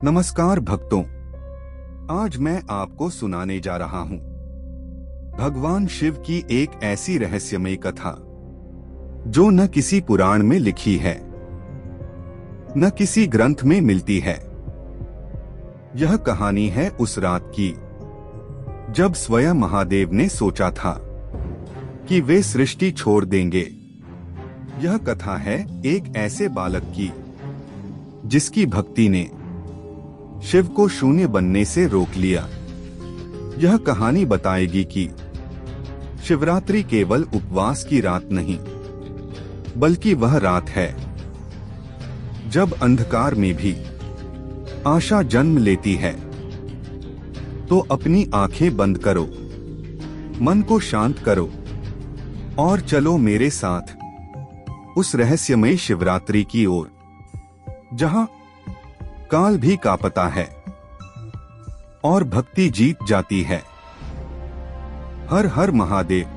नमस्कार भक्तों, आज मैं आपको सुनाने जा रहा हूँ भगवान शिव की एक ऐसी रहस्यमयी कथा जो न किसी पुराण में लिखी है न किसी ग्रंथ में मिलती है। यह कहानी है उस रात की जब स्वयं महादेव ने सोचा था कि वे सृष्टि छोड़ देंगे। यह कथा है एक ऐसे बालक की जिसकी भक्ति ने शिव को शून्य बनने से रोक लिया। यह कहानी बताएगी कि शिवरात्रि केवल उपवास की रात नहीं, बल्कि वह रात है जब अंधकार में भी आशा जन्म लेती है। तो अपनी आंखें बंद करो, मन को शांत करो और चलो मेरे साथ उस रहस्यमयी शिवरात्रि की ओर जहां काल भी कांपता है और भक्ति जीत जाती है। हर हर महादेव।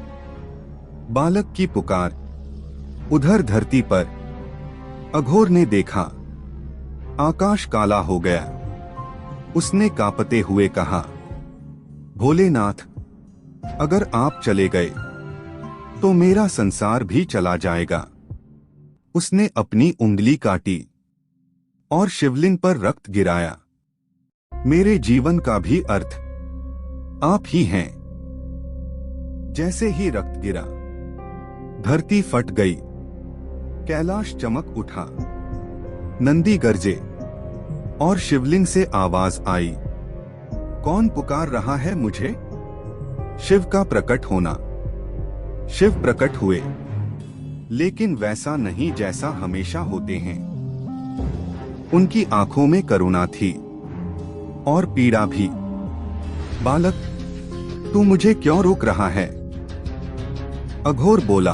बालक की पुकार। उधर धरती पर अघोर ने देखा, आकाश काला हो गया। उसने कांपते हुए कहा, भोलेनाथ, अगर आप चले गए तो मेरा संसार भी चला जाएगा। उसने अपनी उंगली काटी और शिवलिंग पर रक्त गिराया। मेरे जीवन का भी अर्थ आप ही हैं। जैसे ही रक्त गिरा, धरती फट गई, कैलाश चमक उठा, नंदी गरजे और शिवलिंग से आवाज आई, कौन पुकार रहा है मुझे? शिव का प्रकट होना। शिव प्रकट हुए, लेकिन वैसा नहीं जैसा हमेशा होते हैं। उनकी आंखों में करुणा थी और पीड़ा भी। बालक, तू मुझे क्यों रोक रहा है? अघोर बोला,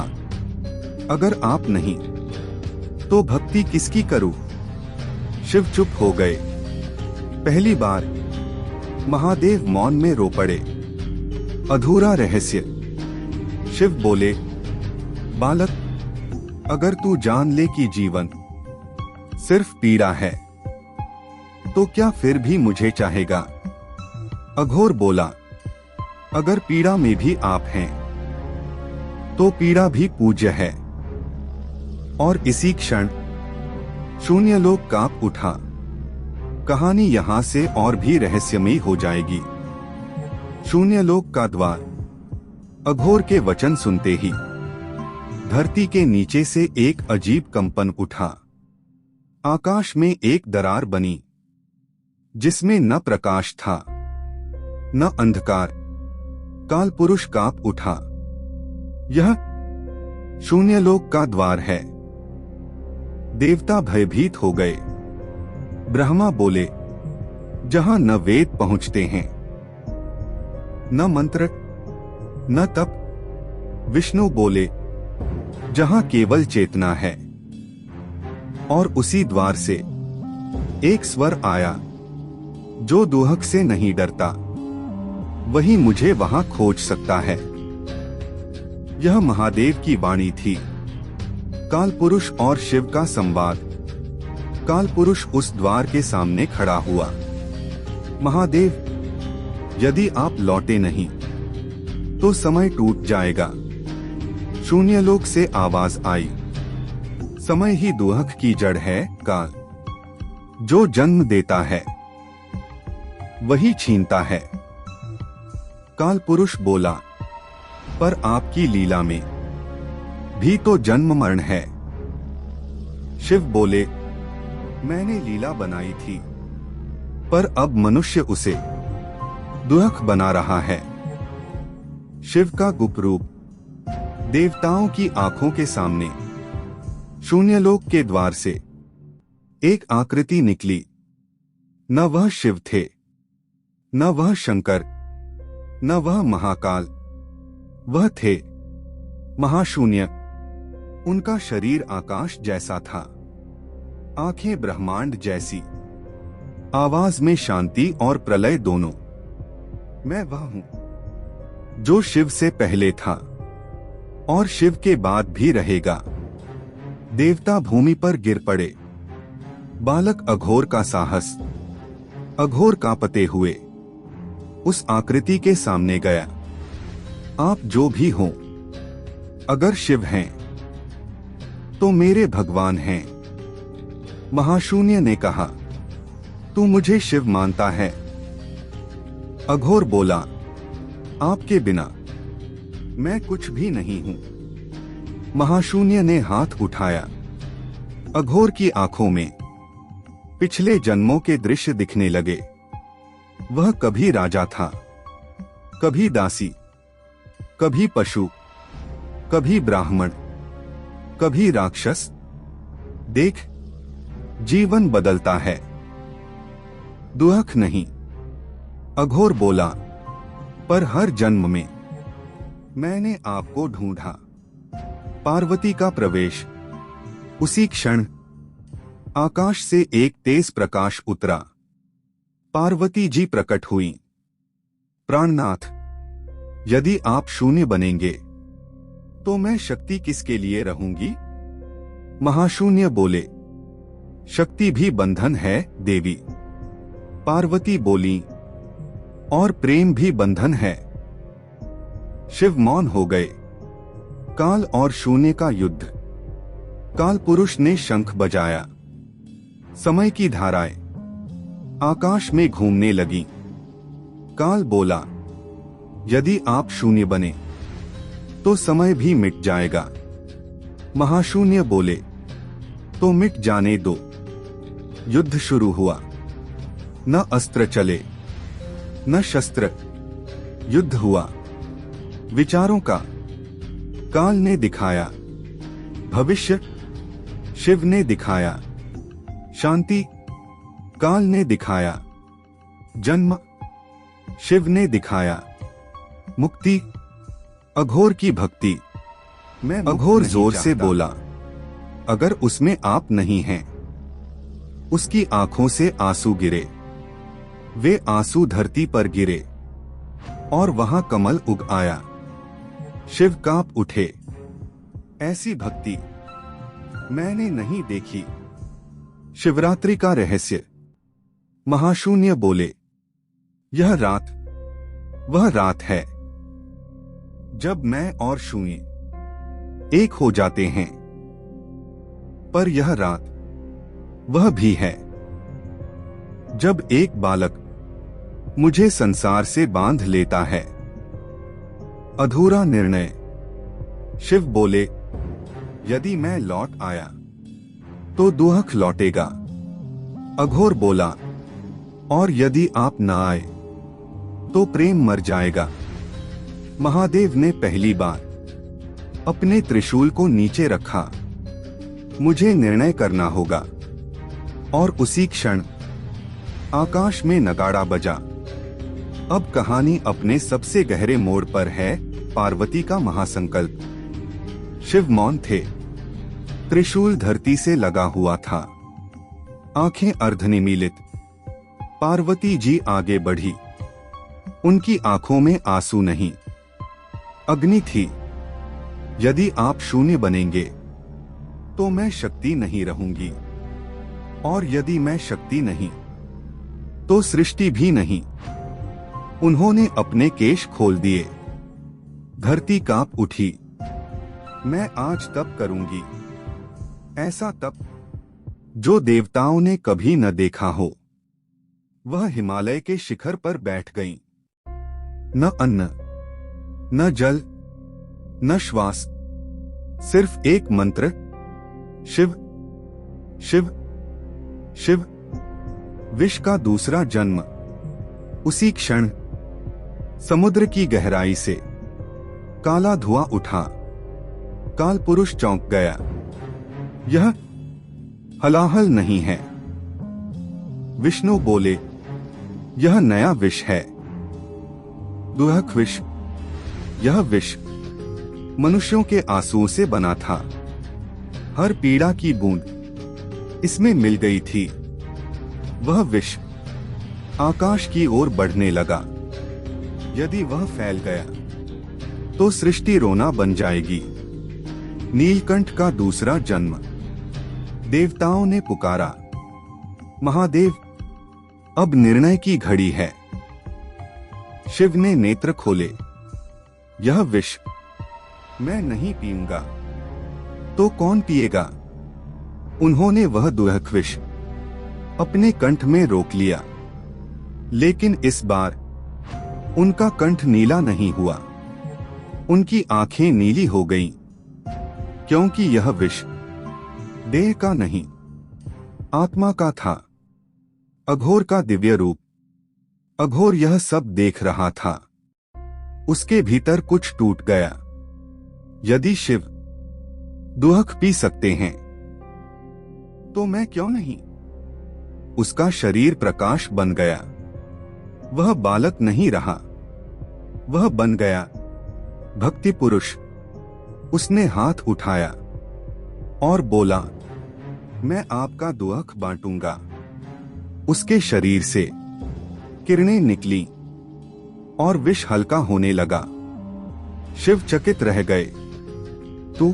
अगर आप नहीं तो भक्ति किसकी करूं? शिव चुप हो गए। पहली बार महादेव मौन में रो पड़े। अधूरा रहस्य। शिव बोले, बालक, अगर तू जान ले कि जीवन सिर्फ पीड़ा है तो क्या फिर भी मुझे चाहेगा? अघोर बोला, अगर पीड़ा में भी आप हैं तो पीड़ा भी पूज्य है। और इसी क्षण शून्य लोक कांप उठा। कहानी यहां से और भी रहस्यमयी हो जाएगी। शून्य लोक का द्वार। अघोर के वचन सुनते ही धरती के नीचे से एक अजीब कंपन उठा। आकाश में एक दरार बनी जिसमें न प्रकाश था न अंधकार। काल पुरुष कांप उठा। यह शून्यलोक का द्वार है। देवता भयभीत हो गए। ब्रह्मा बोले, जहां न वेद पहुंचते हैं, न मंत्र, न तप। विष्णु बोले, जहां केवल चेतना है। और उसी द्वार से एक स्वर आया, जो दुहक से नहीं डरता, वही मुझे वहां खोज सकता है। यह महादेव की वाणी थी। काल पुरुष और शिव का संवाद। काल पुरुष उस द्वार के सामने खड़ा हुआ। महादेव, यदि आप लौटे नहीं तो समय टूट जाएगा। शून्यलोक से आवाज आई, समय ही दुहक की जड़ है। काल जो जन्म देता है वही छीनता है। काल पुरुष बोला, पर आपकी लीला में भी तो जन्म मरण है। शिव बोले, मैंने लीला बनाई थी, पर अब मनुष्य उसे दुहक बना रहा है। शिव का गुप्त रूप। देवताओं की आंखों के सामने शून्यलोक के द्वार से एक आकृति निकली। न वह शिव थे, न वह शंकर, न वह महाकाल। वह थे महाशून्य। उनका शरीर आकाश जैसा था, आंखें ब्रह्मांड जैसी, आवाज में शांति और प्रलय दोनों। मैं वह हूं जो शिव से पहले था और शिव के बाद भी रहेगा। देवता भूमि पर गिर पड़े। बालक अघोर का साहस। अघोर कांपते हुए उस आकृति के सामने गया। आप जो भी हो, अगर शिव हैं तो मेरे भगवान हैं। महाशून्य ने कहा, तू मुझे शिव मानता है? अघोर बोला, आपके बिना मैं कुछ भी नहीं हूं। महाशून्य ने हाथ उठाया। अघोर की आंखों में पिछले जन्मों के दृश्य दिखने लगे। वह कभी राजा था, कभी दासी, कभी पशु, कभी ब्राह्मण, कभी राक्षस। देख, जीवन बदलता है, दुख नहीं। अघोर बोला, पर हर जन्म में मैंने आपको ढूंढा। पार्वती का प्रवेश। उसी क्षण आकाश से एक तेज प्रकाश उतरा। पार्वती जी प्रकट हुई। प्राणनाथ, यदि आप शून्य बनेंगे तो मैं शक्ति किसके लिए रहूंगी? महाशून्य बोले, शक्ति भी बंधन है देवी। पार्वती बोली, और प्रेम भी बंधन है। शिव मौन हो गए। काल और शून्य का युद्ध। काल पुरुष ने शंख बजाया। समय की धाराएं आकाश में घूमने लगी। काल बोला, यदि आप शून्य बने तो समय भी मिट जाएगा। महाशून्य बोले, तो मिट जाने दो। युद्ध शुरू हुआ। न अस्त्र चले, न शस्त्र। युद्ध हुआ विचारों का। काल ने दिखाया भविष्य, शिव ने दिखाया शांति। काल ने दिखाया जन्म, शिव ने दिखाया मुक्ति। अघोर की भक्ति। मैं अघोर जोर से बोला, अगर उसमें आप नहीं हैं। उसकी आंखों से आंसू गिरे। वे आंसू धरती पर गिरे और वहां कमल उग आया। शिव कांप उठे। ऐसी भक्ति मैंने नहीं देखी। शिवरात्रि का रहस्य। महाशून्य बोले, यह रात वह रात है जब मैं और शून्य एक हो जाते हैं। पर यह रात वह भी है जब एक बालक मुझे संसार से बांध लेता है। अधूरा निर्णय। शिव बोले, यदि मैं लौट आया तो दुख लौटेगा। अघोर बोला, और यदि आप न आए तो प्रेम मर जाएगा। महादेव ने पहली बार अपने त्रिशूल को नीचे रखा। मुझे निर्णय करना होगा। और उसी क्षण आकाश में नगाड़ा बजा। अब कहानी अपने सबसे गहरे मोड़ पर है। पार्वती का महासंकल्प। शिव मौन थे। त्रिशूल धरती से लगा हुआ था। आंखें अर्धनिमीलित। पार्वती जी आगे बढ़ी। उनकी आंखों में आंसू नहीं, अग्नि थी। यदि आप शून्य बनेंगे तो मैं शक्ति नहीं रहूंगी। और यदि मैं शक्ति नहीं तो सृष्टि भी नहीं। उन्होंने अपने केश खोल दिए। धरती कांप उठी। मैं आज तप करूंगी, ऐसा तप जो देवताओं ने कभी न देखा हो। वह हिमालय के शिखर पर बैठ गईं। न अन्न, न जल, न श्वास, सिर्फ एक मंत्र, शिव शिव शिव। विष का दूसरा जन्म। उसी क्षण समुद्र की गहराई से काला धुआं उठा। काल पुरुष चौंक गया। यह हलाहल नहीं है। विष्णु बोले, यह नया विष है। दुहक विष। यह विष मनुष्यों के आंसुओं से बना था। हर पीड़ा की बूंद इसमें मिल गई थी। वह विष आकाश की ओर बढ़ने लगा। यदि वह फैल गया तो सृष्टि रोना बन जाएगी। नीलकंठ का दूसरा जन्म। देवताओं ने पुकारा, महादेव अब निर्णय की घड़ी है। शिव ने नेत्र खोले। यह विष मैं नहीं पीऊंगा तो कौन पिएगा? उन्होंने वह दुहक विष अपने कंठ में रोक लिया, लेकिन इस बार उनका कंठ नीला नहीं हुआ, उनकी आंखें नीली हो गईं, क्योंकि यह विष देह का नहीं, आत्मा का था। अघोर का दिव्य रूप। अघोर यह सब देख रहा था। उसके भीतर कुछ टूट गया। यदि शिव दुहक पी सकते हैं तो मैं क्यों नहीं? उसका शरीर प्रकाश बन गया। वह बालक नहीं रहा, वह बन गया भक्ति पुरुष। उसने हाथ उठाया और बोला, मैं आपका दुहक बांटूंगा। उसके शरीर से किरणें निकली और विष हल्का होने लगा। शिव चकित रह गए। तू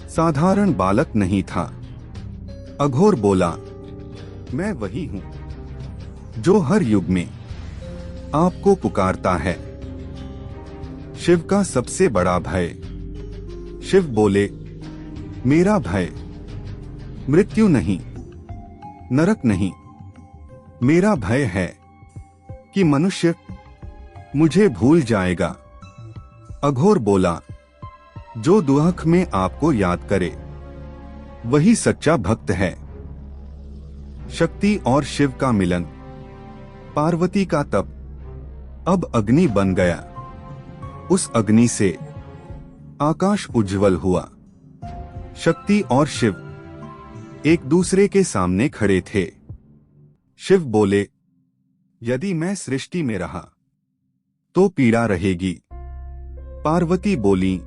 साधारण बालक नहीं था। अघोर बोला, मैं वही हूं जो हर युग में आपको पुकारता है। शिव का सबसे बड़ा भय। शिव बोले, मेरा भय मृत्यु नहीं, नरक नहीं, मेरा भय है कि मनुष्य मुझे भूल जाएगा। अघोर बोला, जो दुहक में आपको याद करे वही सच्चा भक्त है। शक्ति और शिव का मिलन। पार्वती का तप अब अग्नि बन गया। उस अग्नि से आकाश उज्जवल हुआ। शक्ति और शिव एक दूसरे के सामने खड़े थे। शिव बोले, यदि मैं सृष्टि में रहा तो पीड़ा रहेगी। पार्वती बोली,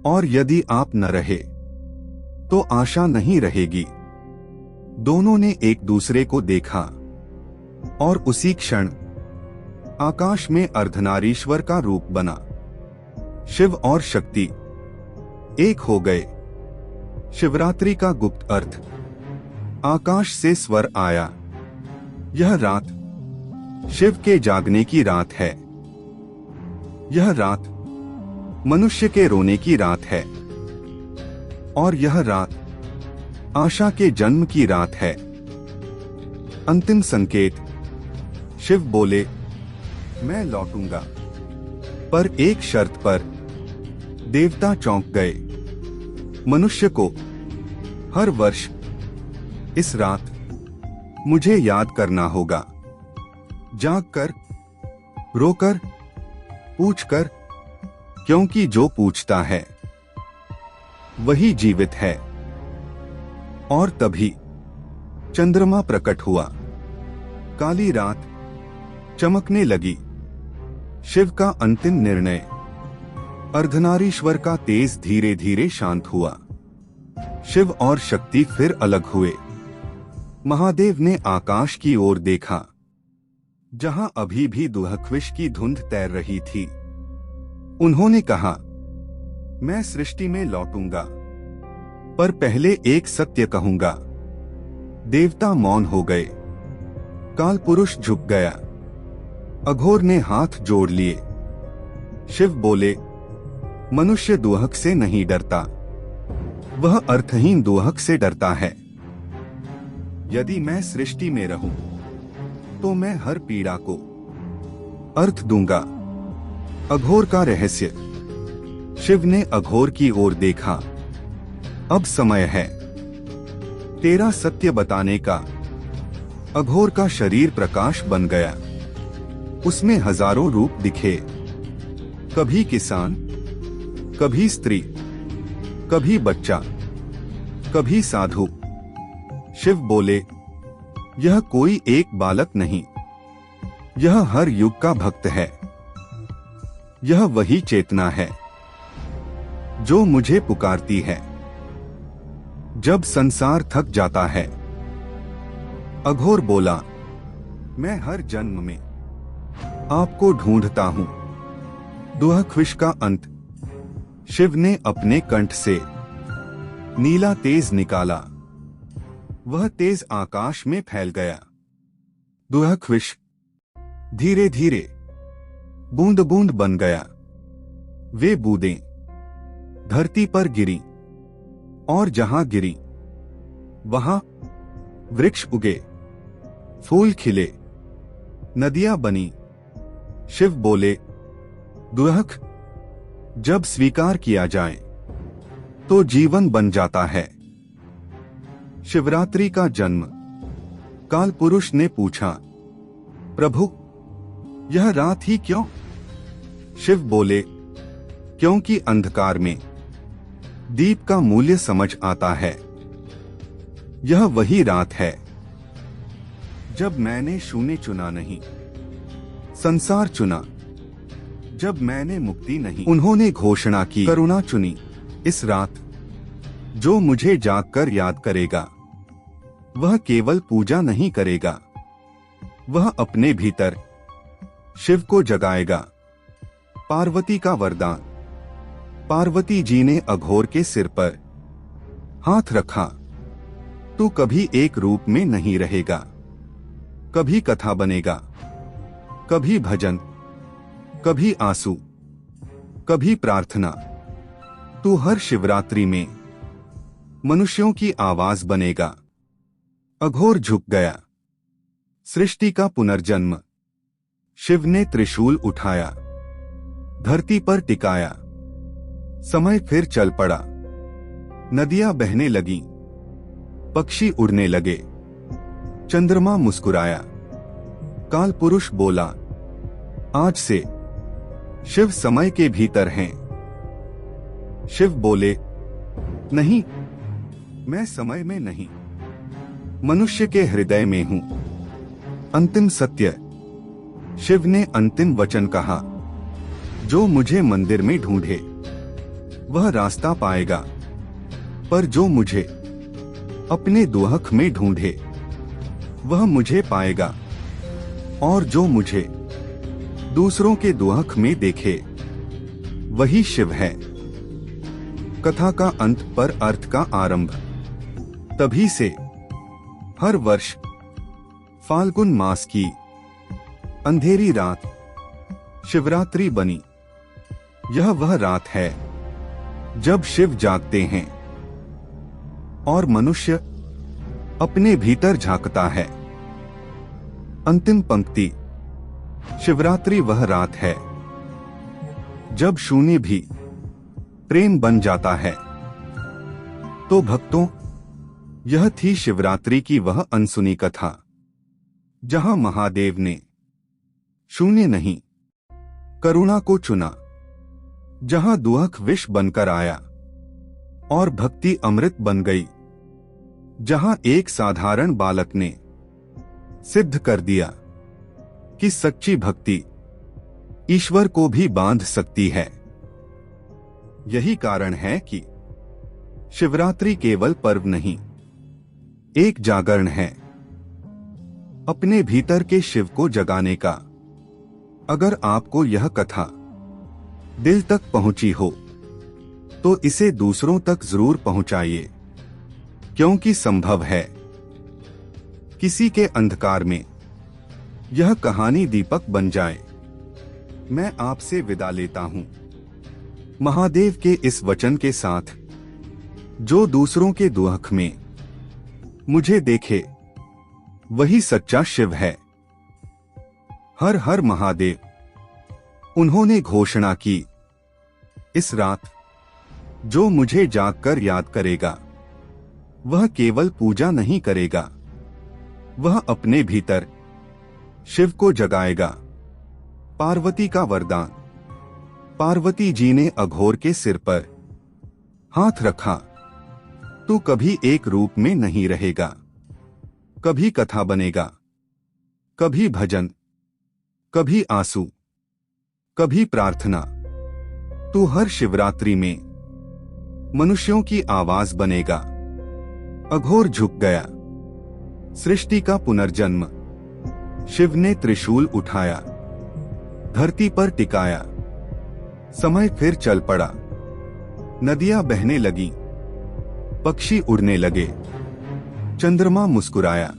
और यदि आप न रहे तो आशा नहीं रहेगी। दोनों ने एक दूसरे को देखा और उसी क्षण आकाश में अर्धनारीश्वर का रूप बना। शिव और शक्ति एक हो गए। शिवरात्रि का गुप्त अर्थ। आकाश से स्वर आया, यह रात शिव के जागने की रात है। यह रात मनुष्य के रोने की रात है और यह रात आशा के जन्म की रात है। अंतिम संकेत। शिव बोले, मैं लौटूंगा, पर एक शर्त पर। देवता चौंक गए। मनुष्य को हर वर्ष इस रात मुझे याद करना होगा। जागकर, रोकर, पूछकर, क्योंकि जो पूछता है वही जीवित है। और तभी चंद्रमा प्रकट हुआ। काली रात चमकने लगी। शिव का अंतिम निर्णय। अर्धनारीश्वर का तेज धीरे धीरे शांत हुआ। शिव और शक्ति फिर अलग हुए। महादेव ने आकाश की ओर देखा, जहां अभी भी दुहकविश की धुंध तैर रही थी। उन्होंने कहा, मैं सृष्टि में लौटूंगा, पर पहले एक सत्य कहूंगा। देवता मौन हो गए। काल पुरुष झुक गया। अघोर ने हाथ जोड़ लिए। शिव बोले, मनुष्य दुहक से नहीं डरता, वह अर्थहीन दुहक से डरता है। यदि मैं सृष्टि में रहूं तो मैं हर पीड़ा को अर्थ दूंगा। अघोर का रहस्य। शिव ने अघोर की ओर देखा। अब समय है तेरा सत्य बताने का। अघोर का शरीर प्रकाश बन गया। उसमें हजारों रूप दिखे। कभी किसान, कभी स्त्री, कभी बच्चा, कभी साधु। शिव बोले, यह कोई एक बालक नहीं, यह हर युग का भक्त है। यह वही चेतना है जो मुझे पुकारती है जब संसार थक जाता है। अघोर बोला, मैं हर जन्म में आपको ढूंढता हूं। दुहकविश का अंत। शिव ने अपने कंठ से नीला तेज निकाला। वह तेज आकाश में फैल गया। दुहक विष धीरे धीरे बूंद बूंद बन गया। वे बूंदें धरती पर गिरी और जहां गिरी वहां वृक्ष उगे, फूल खिले, नदियां बनी। शिव बोले, दुहक जब स्वीकार किया जाए तो जीवन बन जाता है। शिवरात्रि का जन्म। काल पुरुष ने पूछा, प्रभु यह रात ही क्यों? शिव बोले, क्योंकि अंधकार में दीप का मूल्य समझ आता है। यह वही रात है जब मैंने शून्य चुना नहीं, संसार चुना। जब मैंने मुक्ति नहीं, उन्होंने घोषणा की, करुणा चुनी। इस रात जो मुझे जागकर याद करेगा वह केवल पूजा नहीं करेगा, वह अपने भीतर शिव को जगाएगा। पार्वती का वरदान। पार्वती जी ने अघोर के सिर पर हाथ रखा। तू कभी एक रूप में नहीं रहेगा, कभी कथा बनेगा, कभी भजन, कभी आंसू, कभी प्रार्थना। तू हर शिवरात्रि में मनुष्यों की आवाज बनेगा। अघोर झुक गया। सृष्टि का पुनर्जन्म। शिव ने त्रिशूल उठाया, धरती पर टिकाया। समय फिर चल पड़ा। नदियां बहने लगीं, पक्षी उड़ने लगे, चंद्रमा मुस्कुराया। काल पुरुष बोला, आज से शिव समय के भीतर हैं। शिव बोले, नहीं, मैं समय में नहीं, मनुष्य के हृदय में हूं। अंतिम सत्य। शिव ने अंतिम वचन कहा, जो मुझे मंदिर में ढूंढे वह रास्ता पाएगा, पर जो मुझे अपने दुहक में ढूंढे वह मुझे पाएगा, और जो मुझे दूसरों के दुहक में देखे वही शिव है। कथा का अंत पर अर्थ का आरंभ। तभी से हर वर्ष फाल्गुन मास की अंधेरी रात शिवरात्रि बनी। यह वह रात है जब शिव जागते हैं और मनुष्य अपने भीतर झांकता है। अंतिम पंक्ति। शिवरात्रि वह रात है जब शून्य भी प्रेम बन जाता है। तो भक्तों, यह थी शिवरात्रि की वह अनसुनी कथा, जहां महादेव ने शून्य नहीं, करुणा को चुना, जहां दुहक विष बनकर आया और भक्ति अमृत बन गई, जहां एक साधारण बालक ने सिद्ध कर दिया कि सच्ची भक्ति ईश्वर को भी बांध सकती है। यही कारण है कि शिवरात्रि केवल पर्व नहीं, एक जागरण है अपने भीतर के शिव को जगाने का। अगर आपको यह कथा दिल तक पहुंची हो तो इसे दूसरों तक जरूर पहुंचाइए, क्योंकि संभव है किसी के अंधकार में यह कहानी दीपक बन जाए। मैं आपसे विदा लेता हूं महादेव के इस वचन के साथ, जो दूसरों के दुहक में मुझे देखे वही सच्चा शिव है। हर हर महादेव। उन्होंने घोषणा की, इस रात जो मुझे जागकर याद करेगा वह केवल पूजा नहीं करेगा, वह अपने भीतर शिव को जगाएगा। पार्वती का वरदान। पार्वती जी ने अघोर के सिर पर हाथ रखा। तू कभी एक रूप में नहीं रहेगा, कभी कथा बनेगा, कभी भजन, कभी आंसू, कभी प्रार्थना। तू हर शिवरात्रि में मनुष्यों की आवाज बनेगा। अघोर झुक गया। सृष्टि का पुनर्जन्म। शिव ने त्रिशूल उठाया, धरती पर टिकाया। समय फिर चल पड़ा। नदियां बहने लगीं, पक्षी उड़ने लगे, चंद्रमा मुस्कुराया।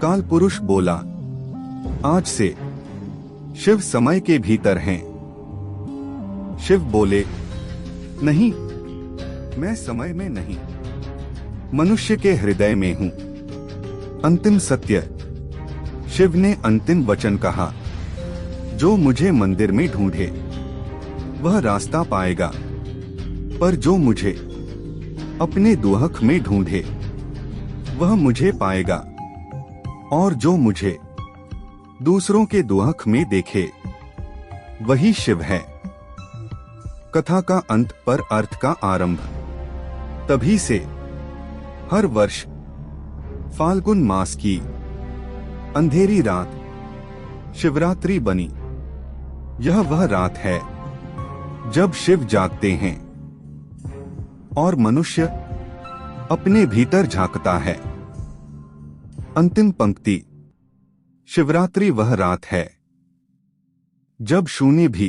काल पुरुष बोला, आज से शिव समय के भीतर हैं। शिव बोले, नहीं, मैं समय में नहीं, मनुष्य के हृदय में हूं। अंतिम सत्य। शिव ने अंतिम वचन कहा, जो मुझे मंदिर में ढूंढे वह रास्ता पाएगा, पर जो मुझे अपने दुहक में ढूंढे वह मुझे पाएगा, और जो मुझे दूसरों के दुहक में देखे वही शिव है। कथा का अंत पर अर्थ का आरंभ। तभी से हर वर्ष फाल्गुन मास की अंधेरी रात शिवरात्रि बनी। यह वह रात है जब शिव जागते हैं और मनुष्य अपने भीतर झांकता है। अंतिम पंक्ति। शिवरात्रि वह रात है जब शून्य भी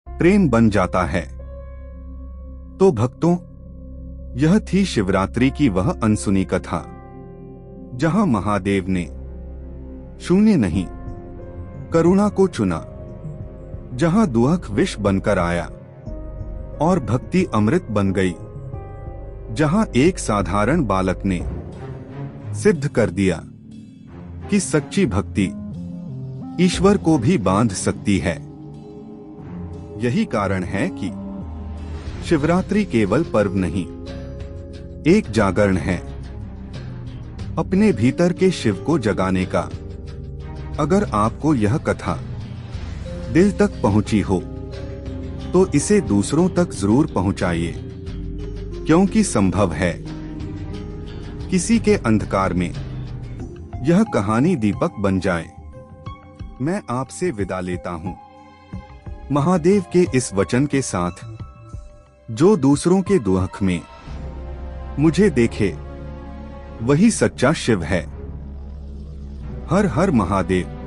प्रेम बन जाता है। तो भक्तों, यह थी शिवरात्रि की वह अनसुनी कथा, जहां महादेव ने शून्य नहीं, करुणा को चुना, जहां दुहक विष बनकर आया और भक्ति अमृत बन गई, जहां एक साधारण बालक ने सिद्ध कर दिया कि सच्ची भक्ति ईश्वर को भी बांध सकती है। यही कारण है कि शिवरात्रि केवल पर्व नहीं, एक जागरण है अपने भीतर के शिव को जगाने का। अगर आपको यह कथा दिल तक पहुंची हो तो इसे दूसरों तक जरूर पहुंचाइए, क्योंकि संभव है किसी के अंधकार में यह कहानी दीपक बन जाए। मैं आपसे विदा लेता हूं महादेव के इस वचन के साथ, जो दूसरों के दुहक में मुझे देखे वही सच्चा शिव है। हर हर महादेव।